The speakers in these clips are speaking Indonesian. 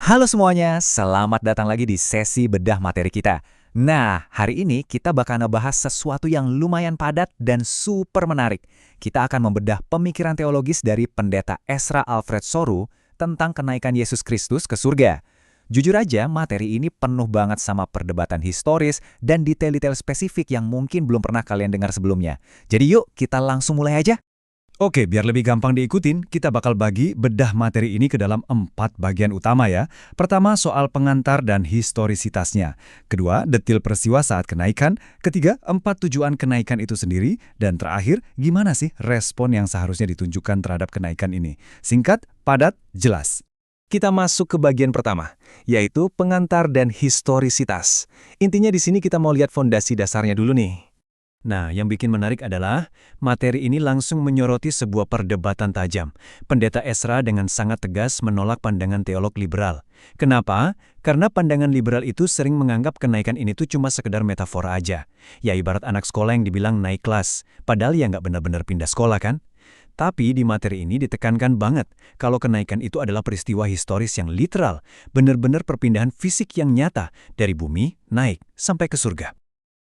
Halo semuanya, selamat datang lagi di sesi bedah materi kita. Nah, hari ini kita bakal ngebahas sesuatu yang lumayan padat dan super menarik. Kita akan membedah pemikiran teologis dari pendeta Ezra Alfred Soru tentang kenaikan Yesus Kristus ke surga. Jujur aja, materi ini penuh banget sama perdebatan historis dan detail-detail spesifik yang mungkin belum pernah kalian dengar sebelumnya. Jadi yuk, kita langsung mulai aja. Oke, biar lebih gampang diikutin, kita bakal bagi bedah materi ini ke dalam 4 bagian utama ya. Pertama, soal pengantar dan historisitasnya. Kedua, detil peristiwa saat kenaikan. Ketiga, 4 tujuan kenaikan itu sendiri. Dan terakhir, gimana sih respon yang seharusnya ditunjukkan terhadap kenaikan ini? Singkat, padat, jelas. Kita masuk ke bagian pertama, yaitu pengantar dan historisitas. Intinya di sini kita mau lihat fondasi dasarnya dulu nih. Nah, yang bikin menarik adalah materi ini langsung menyoroti sebuah perdebatan tajam. Pendeta Ezra dengan sangat tegas menolak pandangan teolog liberal. Kenapa? Karena pandangan liberal itu sering menganggap kenaikan ini tuh cuma sekedar metafora aja. Ya ibarat anak sekolah yang dibilang naik kelas, padahal ya nggak benar-benar pindah sekolah kan? Tapi di materi ini ditekankan banget kalau kenaikan itu adalah peristiwa historis yang literal, benar-benar perpindahan fisik yang nyata dari bumi naik sampai ke surga.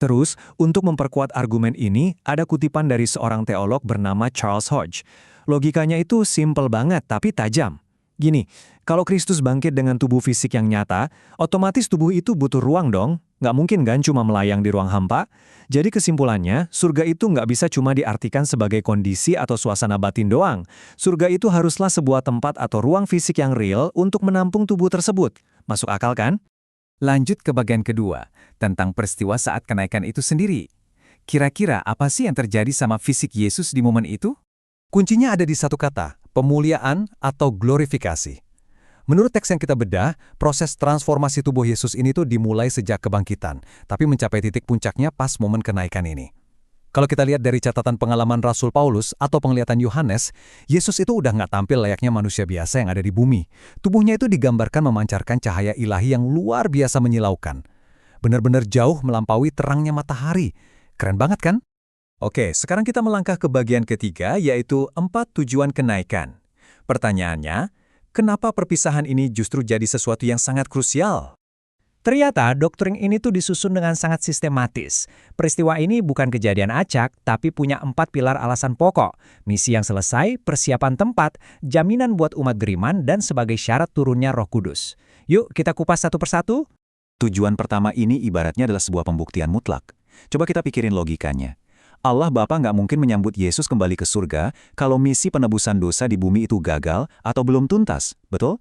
Terus, untuk memperkuat argumen ini, ada kutipan dari seorang teolog bernama Charles Hodge. Logikanya itu simpel banget, tapi tajam. Gini, kalau Kristus bangkit dengan tubuh fisik yang nyata, otomatis tubuh itu butuh ruang dong. Nggak mungkin kan cuma melayang di ruang hampa? Jadi kesimpulannya, surga itu nggak bisa cuma diartikan sebagai kondisi atau suasana batin doang. Surga itu haruslah sebuah tempat atau ruang fisik yang real untuk menampung tubuh tersebut. Masuk akal kan? Lanjut ke bagian kedua, tentang peristiwa saat kenaikan itu sendiri. Kira-kira apa sih yang terjadi sama fisik Yesus di momen itu? Kuncinya ada di satu kata, pemuliaan atau glorifikasi. Menurut teks yang kita bedah, proses transformasi tubuh Yesus ini tuh dimulai sejak kebangkitan, tapi mencapai titik puncaknya pas momen kenaikan ini. Kalau kita lihat dari catatan pengalaman Rasul Paulus atau penglihatan Yohanes, Yesus itu udah nggak tampil layaknya manusia biasa yang ada di bumi. Tubuhnya itu digambarkan memancarkan cahaya ilahi yang luar biasa menyilaukan. Benar-benar jauh melampaui terangnya matahari. Keren banget kan? Oke, sekarang kita melangkah ke bagian ketiga, yaitu 4 tujuan kenaikan. Pertanyaannya, kenapa perpisahan ini justru jadi sesuatu yang sangat krusial? Ternyata doktrin ini tuh disusun dengan sangat sistematis. Peristiwa ini bukan kejadian acak, tapi punya 4 pilar alasan pokok. Misi yang selesai, persiapan tempat, jaminan buat umat beriman, dan sebagai syarat turunnya Roh Kudus. Yuk kita kupas satu persatu. Tujuan pertama ini ibaratnya adalah sebuah pembuktian mutlak. Coba kita pikirin logikanya. Allah Bapa nggak mungkin menyambut Yesus kembali ke surga kalau misi penebusan dosa di bumi itu gagal atau belum tuntas, betul?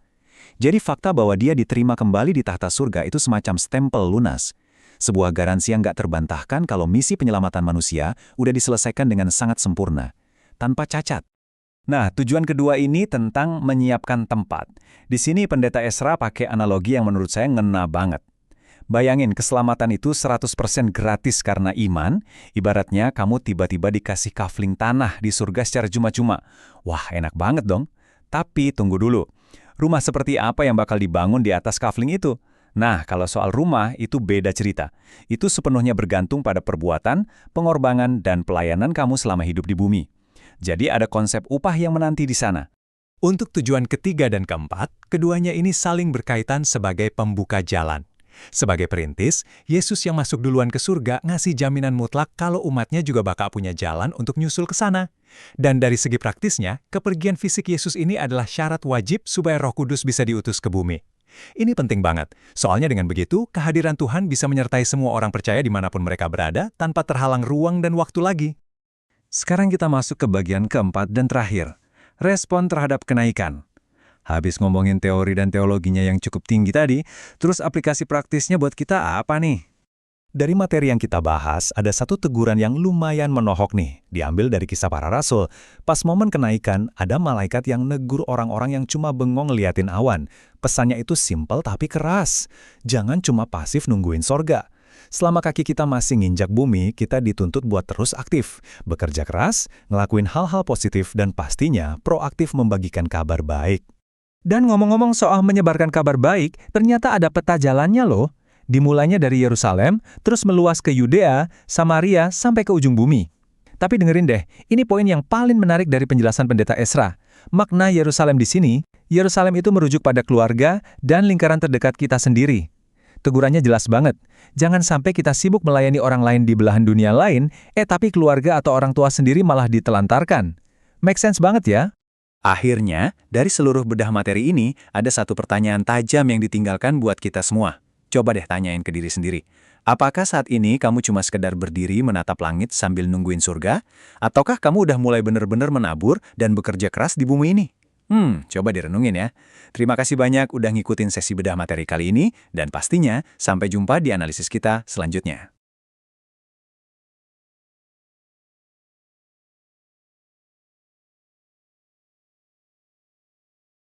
Jadi fakta bahwa dia diterima kembali di tahta surga itu semacam stempel lunas. Sebuah garansi yang nggak terbantahkan kalau misi penyelamatan manusia udah diselesaikan dengan sangat sempurna, tanpa cacat. Nah, tujuan kedua ini tentang menyiapkan tempat. Di sini pendeta Ezra pakai analogi yang menurut saya ngena banget. Bayangin keselamatan itu 100% gratis karena iman, ibaratnya kamu tiba-tiba dikasih kafling tanah di surga secara cuma-cuma. Wah, enak banget dong. Tapi tunggu dulu. Rumah seperti apa yang bakal dibangun di atas kafling itu? Nah, kalau soal rumah, itu beda cerita. Itu sepenuhnya bergantung pada perbuatan, pengorbanan, dan pelayanan kamu selama hidup di bumi. Jadi ada konsep upah yang menanti di sana. Untuk tujuan ketiga dan keempat, keduanya ini saling berkaitan sebagai pembuka jalan. Sebagai perintis, Yesus yang masuk duluan ke surga ngasih jaminan mutlak kalau umatnya juga bakal punya jalan untuk nyusul ke sana. Dan dari segi praktisnya, kepergian fisik Yesus ini adalah syarat wajib supaya Roh Kudus bisa diutus ke bumi. Ini penting banget, soalnya dengan begitu, kehadiran Tuhan bisa menyertai semua orang percaya dimanapun mereka berada tanpa terhalang ruang dan waktu lagi. Sekarang kita masuk ke bagian keempat dan terakhir, respon terhadap kenaikan. Habis ngomongin teori dan teologinya yang cukup tinggi tadi, terus aplikasi praktisnya buat kita apa nih? Dari materi yang kita bahas, ada satu teguran yang lumayan menohok nih, diambil dari Kisah Para Rasul. Pas momen kenaikan, ada malaikat yang negur orang-orang yang cuma bengong ngeliatin awan. Pesannya itu simpel tapi keras. Jangan cuma pasif nungguin sorga. Selama kaki kita masih nginjak bumi, kita dituntut buat terus aktif, bekerja keras, ngelakuin hal-hal positif, dan pastinya proaktif membagikan kabar baik. Dan ngomong-ngomong soal menyebarkan kabar baik, ternyata ada peta jalannya loh. Dimulainya dari Yerusalem, terus meluas ke Yudea, Samaria, sampai ke ujung bumi. Tapi dengerin deh, ini poin yang paling menarik dari penjelasan pendeta Ezra. Makna Yerusalem di sini, Yerusalem itu merujuk pada keluarga dan lingkaran terdekat kita sendiri. Tegurannya jelas banget. Jangan sampai kita sibuk melayani orang lain di belahan dunia lain, tapi keluarga atau orang tua sendiri malah ditelantarkan. Make sense banget ya? Akhirnya, dari seluruh bedah materi ini, ada satu pertanyaan tajam yang ditinggalkan buat kita semua. Coba deh tanyain ke diri sendiri. Apakah saat ini kamu cuma sekedar berdiri menatap langit sambil nungguin surga? Ataukah kamu udah mulai benar-benar menabur dan bekerja keras di bumi ini? Coba direnungin ya. Terima kasih banyak udah ngikutin sesi bedah materi kali ini, dan pastinya sampai jumpa di analisis kita selanjutnya.